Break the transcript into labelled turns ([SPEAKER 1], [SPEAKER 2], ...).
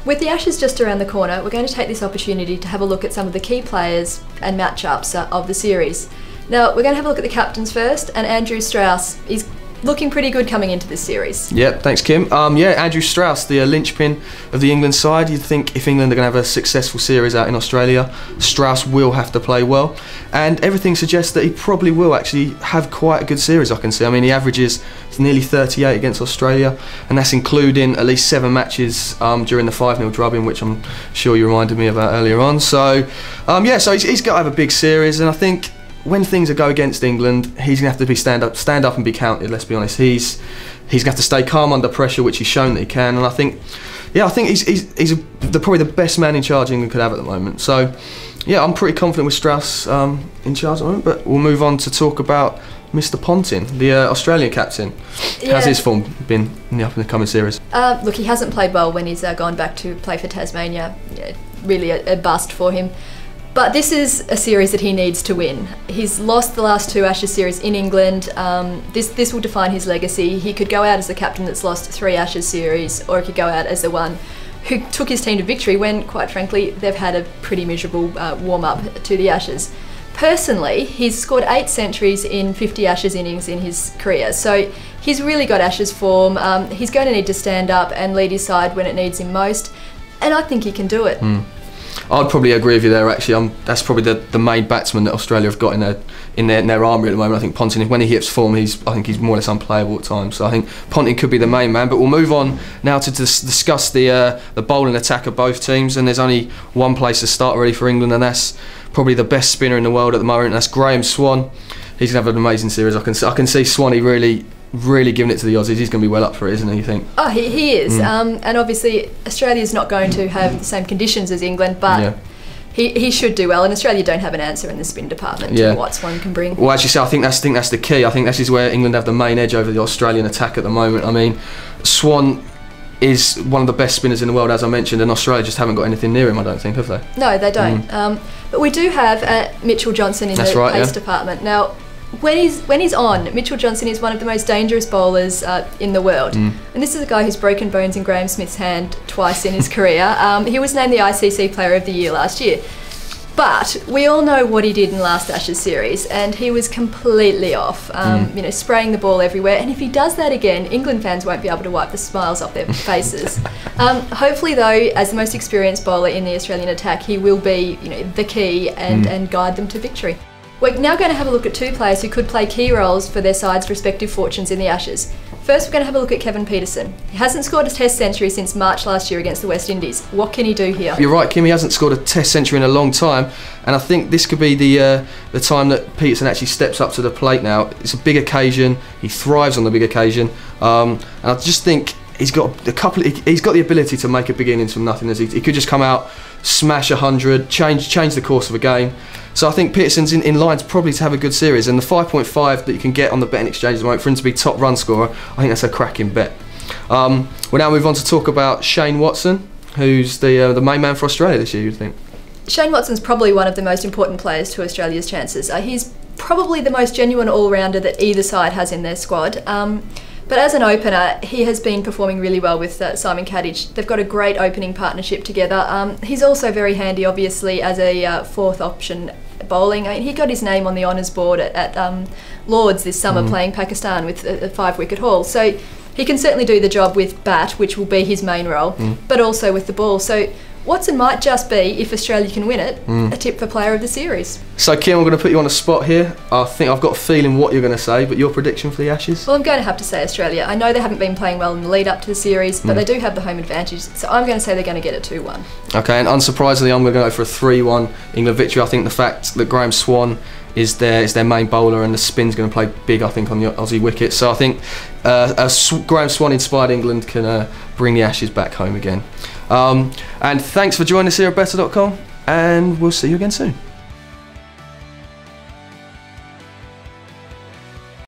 [SPEAKER 1] With the Ashes just around the corner, we're going to take this opportunity to have a look at some of the key players and matchups of the series. Now, we're going to have a look at the captains first, and Andrew Strauss is looking pretty good coming into this series.
[SPEAKER 2] Yep, thanks Kim. Yeah, Andrew Strauss, the linchpin of the England side. You'd think if England are going to have a successful series out in Australia, Strauss will have to play well. And everything suggests that he probably will actually have quite a good series, I can see. I mean, he averages nearly 38 against Australia, and that's including at least 7 matches during the 5-0 drubbing, which I'm sure you reminded me about earlier on. So, yeah, so he's got to have a big series, and I think when things go against England, he's going to have to be stand up and be counted. Let's be honest. He's going to have to stay calm under pressure, which he's shown that he can. And I think, yeah, I think he's probably the best man in charge England could have at the moment. So, yeah, I'm pretty confident with Strauss in charge at the moment. But we'll move on to talk about Mr. Ponting, the Australian captain.
[SPEAKER 1] Yeah.
[SPEAKER 2] How's his form been in the up-and-coming series?
[SPEAKER 1] Look, he hasn't played well when he's gone back to play for Tasmania. Yeah, really a bust for him. But this is a series that he needs to win. He's lost the last 2 Ashes series in England. This will define his legacy. He could go out as the captain that's lost 3 Ashes series, or he could go out as the one who took his team to victory when, quite frankly, they've had a pretty miserable warm-up to the Ashes. Personally, he's scored 8 centuries in 50 Ashes innings in his career, so he's really got Ashes form. He's going to need to stand up and lead his side when it needs him most, and I think he can do it.
[SPEAKER 2] I'd probably agree with you there. Actually, that's probably the main batsman that Australia have got in their armoury at the moment. I think Ponting, when he hits form, I think he's more or less unplayable at times. So I think Ponting could be the main man. But we'll move on now to discuss the bowling attack of both teams. And there's only one place to start really for England, and that's probably the best spinner in the world at the moment. And that's Graeme Swann. He's gonna have an amazing series. I can see Swanee really giving it to the Aussies. He's going to be well up for it, isn't he, you think?
[SPEAKER 1] Oh, he is. And obviously Australia's not going to have the same conditions as England, but yeah, he should do well. And Australia don't have an answer in the spin department to what Swann can bring.
[SPEAKER 2] Well, actually, so I think that's the key. I think this is where England have the main edge over the Australian attack at the moment. I mean, Swann is one of the best spinners in the world, as I mentioned, and Australia just haven't got anything near him, I don't think, have they? No,
[SPEAKER 1] they don't. But we do have Mitchell Johnson in the pace department. Now, when he's on, Mitchell Johnson is one of the most dangerous bowlers in the world. And this is a guy who's broken bones in Graeme Smith's hand twice in his career. He was named the ICC Player of the Year last year. But we all know what he did in last Ashes series, and he was completely off, you know, spraying the ball everywhere. And if he does that again, England fans won't be able to wipe the smiles off their faces. Hopefully, though, as the most experienced bowler in the Australian attack, he will be, you know, the key and guide them to victory. We're now going to have a look at 2 players who could play key roles for their sides' respective fortunes in the Ashes. First, we're going to have a look at Kevin Pieterson. He hasn't scored a Test century since March last year against the West Indies. What can he do here?
[SPEAKER 2] You're right, Kim. He hasn't scored a Test century in a long time, and I think this could be the time that Pieterson actually steps up to the plate now. It's a big occasion. He thrives on the big occasion, and I just think he's got the ability to make a big innings from nothing. He could just come out, smash 100, change the course of a game. So I think Pieterson's in lines probably to have a good series, and the 5.5 that you can get on the betting exchange at the moment for him to be top run scorer, I think that's a cracking bet. We'll now move on to talk about Shane Watson, who's the main man for Australia this year, you'd think.
[SPEAKER 1] Shane Watson's probably one of the most important players to Australia's chances. He's probably the most genuine all-rounder that either side has in their squad. But as an opener, he has been performing really well with Simon Kadich. They've got a great opening partnership together. He's also very handy, obviously, as a 4th option bowling. I mean, he got his name on the honours board at Lords this summer playing Pakistan with a 5-wicket haul. So he can certainly do the job with bat, which will be his main role, but also with the ball. So Watson might just be, if Australia can win it, a tip for player of the series.
[SPEAKER 2] So Kim, I'm going to put you on the spot here. I think I've got a feeling what you're going to say, but your prediction for the Ashes?
[SPEAKER 1] Well, I'm going to have to say Australia. I know they haven't been playing well in the lead up to the series, but they do have the home advantage, so I'm going to say they're going to get a 2-1. Okay, and unsurprisingly, I'm going to go for a 3-1 England victory. I think the fact that Graeme Swann is their main bowler and the spin's going to play big, I think, on the Aussie wicket. So I think Graeme Swann inspired England can bring the Ashes back home again. And thanks for joining us here at better.com, and we'll see you again soon.